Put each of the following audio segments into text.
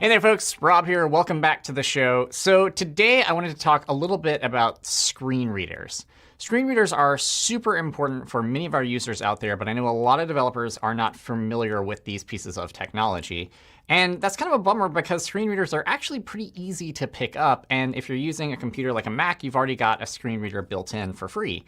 Hey there, folks. Rob here. Welcome back to the show. So today I wanted to talk a little bit about screen readers. Screen readers are super important for many of our users out there, but I know a lot of developers are not familiar with these pieces of technology. And that's kind of a bummer because screen readers are actually pretty easy to pick up. And if you're using a computer like a Mac, you've already got a screen reader built in for free.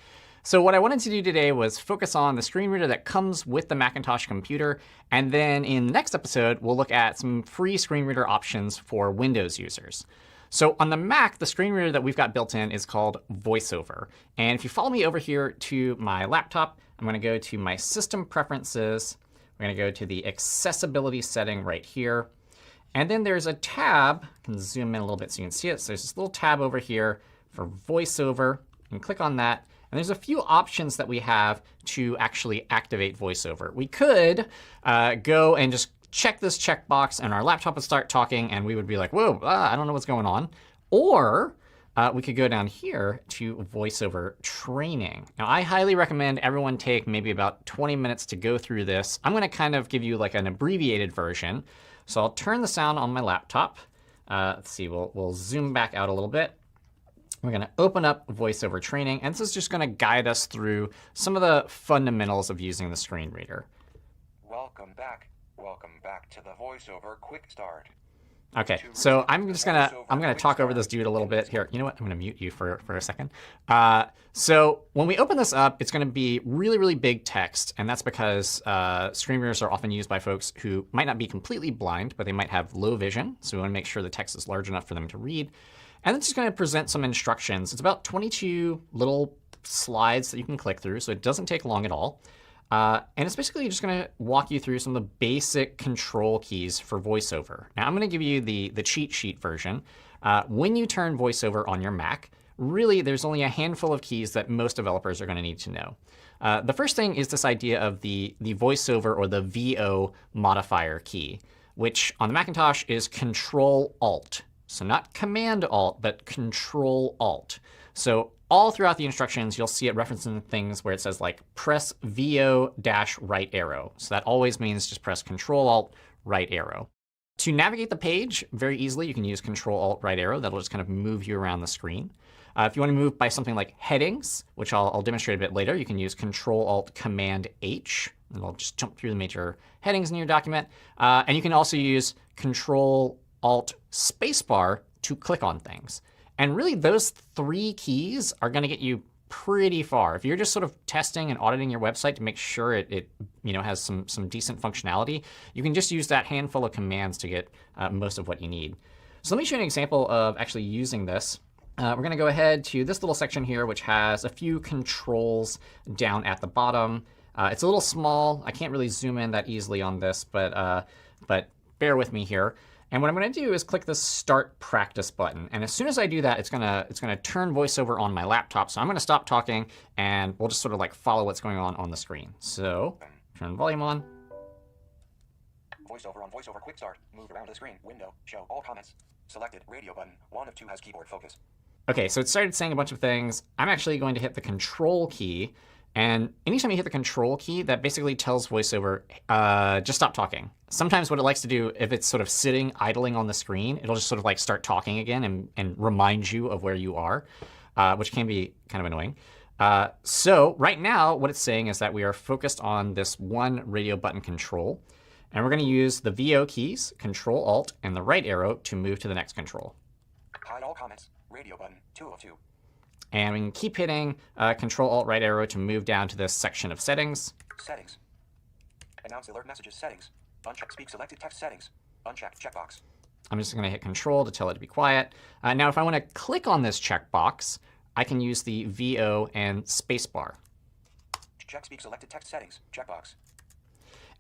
So what I wanted to do today was focus on the screen reader that comes with the Macintosh computer. And then in the next episode, we'll look at some free screen reader options for Windows users. So on the Mac, the screen reader that we've got built in is called VoiceOver. And if you follow me over here to my laptop, I'm going to go to my System Preferences. We're going to go to the Accessibility setting right here. And then there's a tab. I can zoom in a little bit so you can see it. So there's this little tab over here for VoiceOver. You can click on that. And there's a few options that we have to actually activate VoiceOver. We could go and just check this checkbox, and our laptop would start talking, and we would be like, whoa, I don't know what's going on. Or we could go down here to VoiceOver training. Now, I highly recommend everyone take maybe about 20 minutes to go through this. I'm going to kind of give you like an abbreviated version. So I'll turn the sound on my laptop. Let's see, we'll zoom back out a little bit. We're going to open up VoiceOver training, and this is just going to guide us through some of the fundamentals of using the screen reader. Welcome back. Welcome back to the VoiceOver Quick Start. OK, so I'm gonna talk over this dude a little bit here. You know what? I'm going to mute you for a second. So when we open this up, it's going to be really, really big text. And that's because screen readers are often used by folks who might not be completely blind, but they might have low vision. So we want to make sure the text is large enough for them to read. And it's just going to present some instructions. It's about 22 little slides that you can click through, so it doesn't take long at all. And it's basically just going to walk you through some of the basic control keys for VoiceOver. Now, I'm going to give you the cheat sheet version. When you turn VoiceOver on your Mac, really, there's only a handful of keys that most developers are going to need to know. The first thing is this idea of the VoiceOver or the VO modifier key, which on the Macintosh is Control-Alt. So not Command-Alt, but Control-Alt. So all throughout the instructions, you'll see it referencing things where it says like press VO-right arrow. So that always means just press Control-Alt, right arrow. To navigate the page very easily, you can use Control-Alt, right arrow. That'll just kind of move you around the screen. If you want to move by something like headings, which I'll demonstrate a bit later, you can use Control-Alt, Command-H. And it'll just jump through the major headings in your document. And you can also use Control-Alt, spacebar to click on things. And really, those three keys are going to get you pretty far. If you're just sort of testing and auditing your website to make sure it has some decent functionality, you can just use that handful of commands to get most of what you need. So let me show you an example of actually using this. We're going to go ahead to this little section here, which has a few controls down at the bottom. It's a little small. I can't really zoom in that easily on this, but bear with me here. And what I'm going to do is click the Start Practice button. And as soon as I do that, it's going to turn VoiceOver on my laptop. So I'm going to stop talking, and we'll just sort of like follow what's going on the screen. So turn volume on. VoiceOver on VoiceOver Quick Start. Move around the screen. Window. Show all comments. Selected. Radio button. 1 of 2 has keyboard focus. OK, so it started saying a bunch of things. I'm actually going to hit the Control key. And anytime you hit the Control key, that basically tells VoiceOver, just stop talking. Sometimes what it likes to do, if it's sort of sitting, idling on the screen, it'll just sort of like start talking again and remind you of where you are, which can be kind of annoying. So right now, what it's saying is that we are focused on this one radio button control. And we're going to use the VO keys, Control-Alt, and the right arrow to move to the next control. Hide all comments. Radio button. 2 of 2. And we can keep hitting Control-Alt, right arrow to move down to this section of settings. Settings. Announce alert messages. Settings. Uncheck speak selected text. Settings. Unchecked checkbox. I'm just going to hit Control to tell it to be quiet. Now, if I want to click on this checkbox, I can use the VO and spacebar. Check speak selected text. Settings. Checkbox.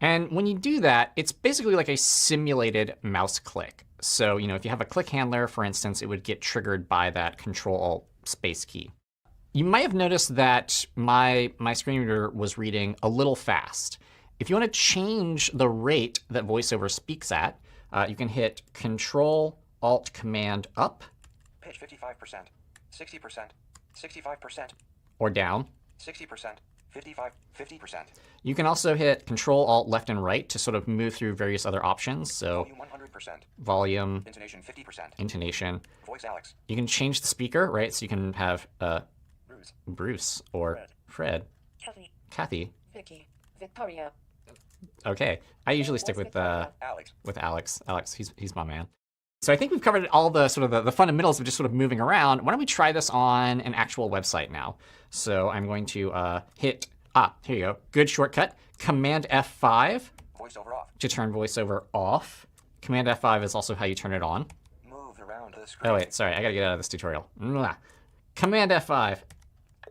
And when you do that, it's basically like a simulated mouse click. So if you have a click handler, for instance, it would get triggered by that Control-Alt space key. You might have noticed that my screen reader was reading a little fast. If you want to change the rate that VoiceOver speaks at, you can hit Control-Alt-Command up. Pitch 55%, 60%, 65%. Or down. 60%, 50%. You can also hit Control Alt left and right to sort of move through various other options. So Volume 100%. volume, Intonation 50%. intonation. Voice Alex. You can change the speaker, right? So you can have Bruce. Bruce or Fred, Kathy. Vicky. Victoria. Okay, I usually stick with Alex. Alex. Alex, he's my man. So I think we've covered all the sort of the fundamentals of just sort of moving around. Why don't we try this on an actual website now? So I'm going to hit, here you go, good shortcut, Command F5 Voiceover off. to turn voiceover off. Command F5 is also how you turn it on. Move around the screen. Oh wait, sorry, I gotta get out of this tutorial. Mwah. Command F5.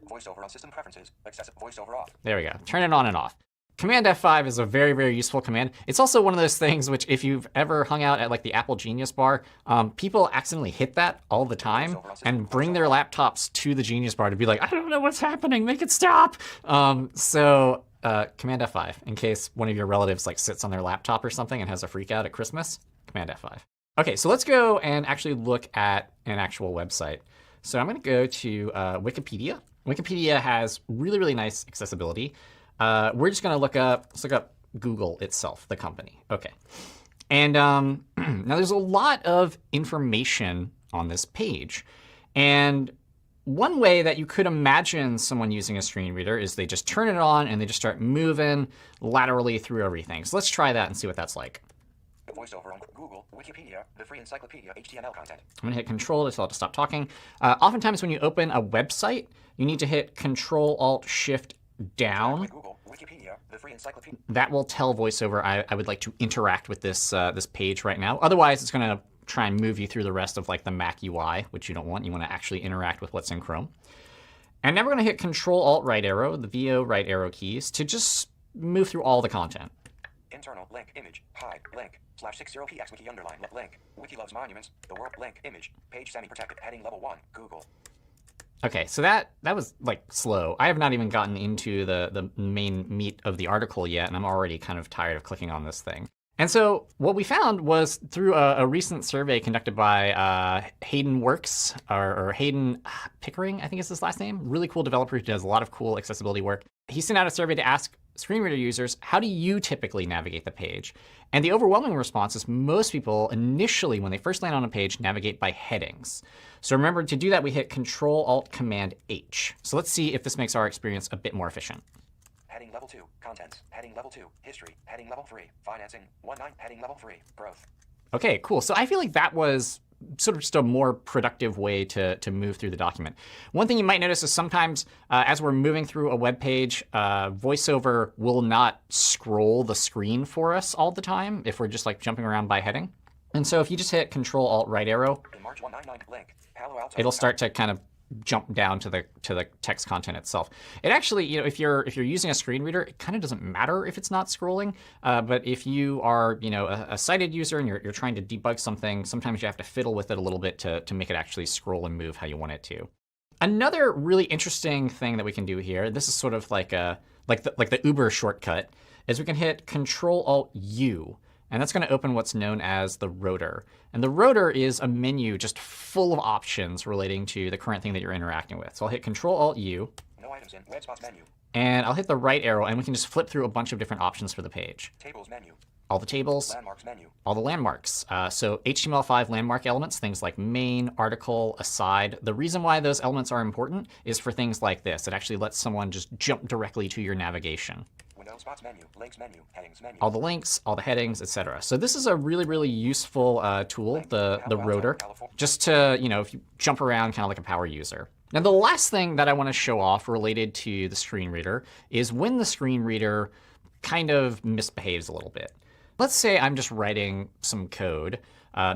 Voiceover on system preferences. Accessible. Voiceover off. There we go. Turn it on and off. Command F5 is a very, very useful command. It's also one of those things which, if you've ever hung out at like the Apple Genius Bar, people accidentally hit that all the time and bring their laptops to the Genius Bar to be like, I don't know what's happening, make it stop. Command F5, in case one of your relatives like sits on their laptop or something and has a freak out at Christmas, Command F5. Okay, so let's go and actually look at an actual website. So I'm going to go to Wikipedia. Wikipedia has really, really nice accessibility. We're just going to let's look up Google itself, the company. Okay. And now there's a lot of information on this page. And one way that you could imagine someone using a screen reader is they just turn it on and they just start moving laterally through everything. So let's try that and see what that's like. Voiceover on Google, Wikipedia, the free encyclopedia, HTML content. I'm going to hit Control to tell it to stop talking. Oftentimes when you open a website, you need to hit Control Alt Shift down. Google, Wikipedia, the free encyclopedia. That will tell VoiceOver I would like to interact with this this page right now. Otherwise, it's going to try and move you through the rest of like the Mac UI, which you don't want. You want to actually interact with what's in Chrome. And now we're going to hit Control Alt right arrow, the VO right arrow keys, to just move through all the content. Internal link image hide link /60px wiki underline link wiki loves monuments the world link image page semi protected heading level 1 Google. Okay, so that was like slow. I have not even gotten into the main meat of the article yet, and I'm already kind of tired of clicking on this thing. And so what we found was through a recent survey conducted by Hayden Works, or Hayden Pickering, I think is his last name. Really cool developer who does a lot of cool accessibility work. He sent out a survey to ask screen reader users, how do you typically navigate the page? And the overwhelming response is most people initially, when they first land on a page, navigate by headings. So remember, to do that, we hit Control Alt Command H. So let's see if this makes our experience a bit more efficient. Heading level 2 contents heading level 2 history heading level 3 financing 19 heading level 3 growth. Okay, cool. So I feel like that was sort of just a more productive way to move through the document. One thing you might notice is sometimes as we're moving through a web page, VoiceOver will not scroll the screen for us all the time if we're just like jumping around by heading. And so if you just hit Control Alt right arrow, March 199 link Palo Alto. It'll start to kind of jump down to the text content itself. It actually, if you're using a screen reader, it kind of doesn't matter if it's not scrolling. But if you are, a sighted user and you're trying to debug something, sometimes you have to fiddle with it a little bit to make it actually scroll and move how you want it to. Another really interesting thing that we can do here, this is sort of like the Uber shortcut, is we can hit Control Alt U. And that's going to open what's known as the rotor. And the rotor is a menu just full of options relating to the current thing that you're interacting with. So I'll hit Control Alt U. No items in web spots menu. And I'll hit the right arrow, and we can just flip through a bunch of different options for the page. Tables menu. All the tables. Landmarks menu. All the landmarks. So HTML5 landmark elements, things like main, article, aside. The reason why those elements are important is for things like this. It actually lets someone just jump directly to your navigation. Window spots menu, links menu, headings menu. All the links, all the headings, etc. So this is a really, really useful tool, the rotor, just to, if you jump around kind of like a power user. Now, the last thing that I want to show off related to the screen reader is when the screen reader kind of misbehaves a little bit. Let's say I'm just writing some code.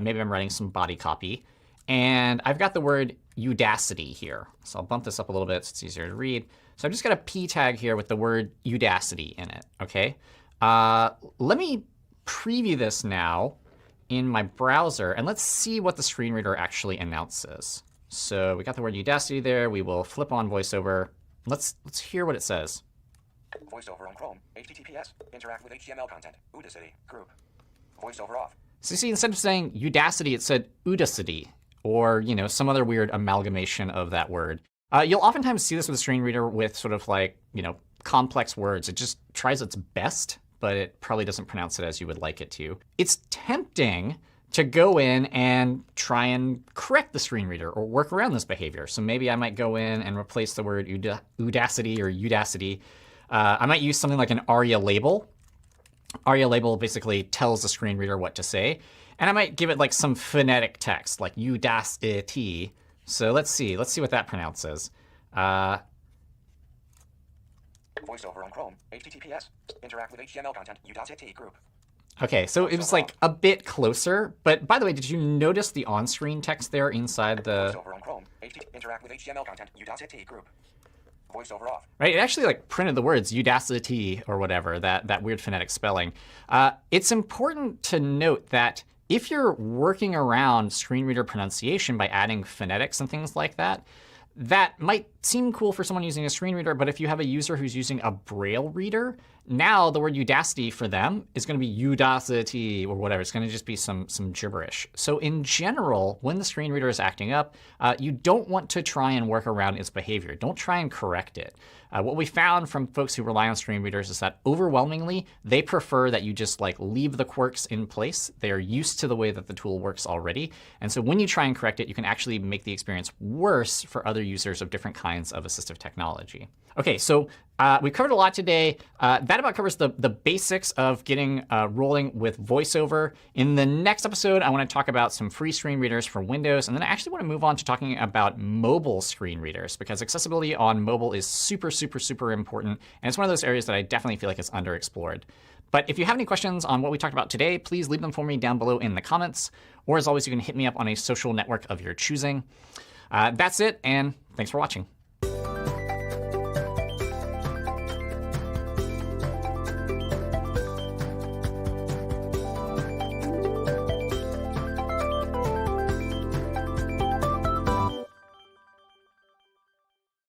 Maybe I'm writing some body copy. And I've got the word Udacity here. So I'll bump this up a little bit so it's easier to read. So I've just got a p tag here with the word Udacity in it. OK, let me preview this now in my browser. And let's see what the screen reader actually announces. So we got the word Udacity there. We will flip on VoiceOver. Let's hear what it says. VoiceOver on Chrome. HTTPS. Interact with HTML content. Udacity. Group. VoiceOver off. So you see, instead of saying Udacity, it said Udacity, or some other weird amalgamation of that word. You'll oftentimes see this with a screen reader with sort of like, complex words. It just tries its best, but it probably doesn't pronounce it as you would like it to. It's tempting to go in and try and correct the screen reader or work around this behavior. So maybe I might go in and replace the word udacity or udacity. I might use something like an ARIA label. ARIA label basically tells the screen reader what to say. And I might give it like some phonetic text, like udacity. So let's see what that pronounces. Voiceover on Chrome. HTTPS. Interact with HTML content. Udacity group. OK, so it was like a bit closer. But by the way, did you notice the on-screen text there inside the... Voiceover on Chrome. Interact with HTML content. Udacity group. Voiceover off. Right, it actually like printed the words udacity or whatever, that weird phonetic spelling. It's important to note that if you're working around screen reader pronunciation by adding phonetics and things like that, that might seem cool for someone using a screen reader. But if you have a user who's using a Braille reader, now the word udacity for them is going to be udacity or whatever. It's going to just be some gibberish. So in general, when the screen reader is acting up, you don't want to try and work around its behavior. Don't try and correct it. What we found from folks who rely on screen readers is that overwhelmingly, they prefer that you just like leave the quirks in place. They are used to the way that the tool works already. And so when you try and correct it, you can actually make the experience worse for other users of different kinds of assistive technology. OK, so we've covered a lot today. That about covers the basics of getting rolling with VoiceOver. In the next episode, I want to talk about some free screen readers for Windows. And then I actually want to move on to talking about mobile screen readers, because accessibility on mobile is super, super, super important. And it's one of those areas that I definitely feel like is underexplored. But if you have any questions on what we talked about today, please leave them for me down below in the comments. Or as always, you can hit me up on a social network of your choosing. That's it, and thanks for watching.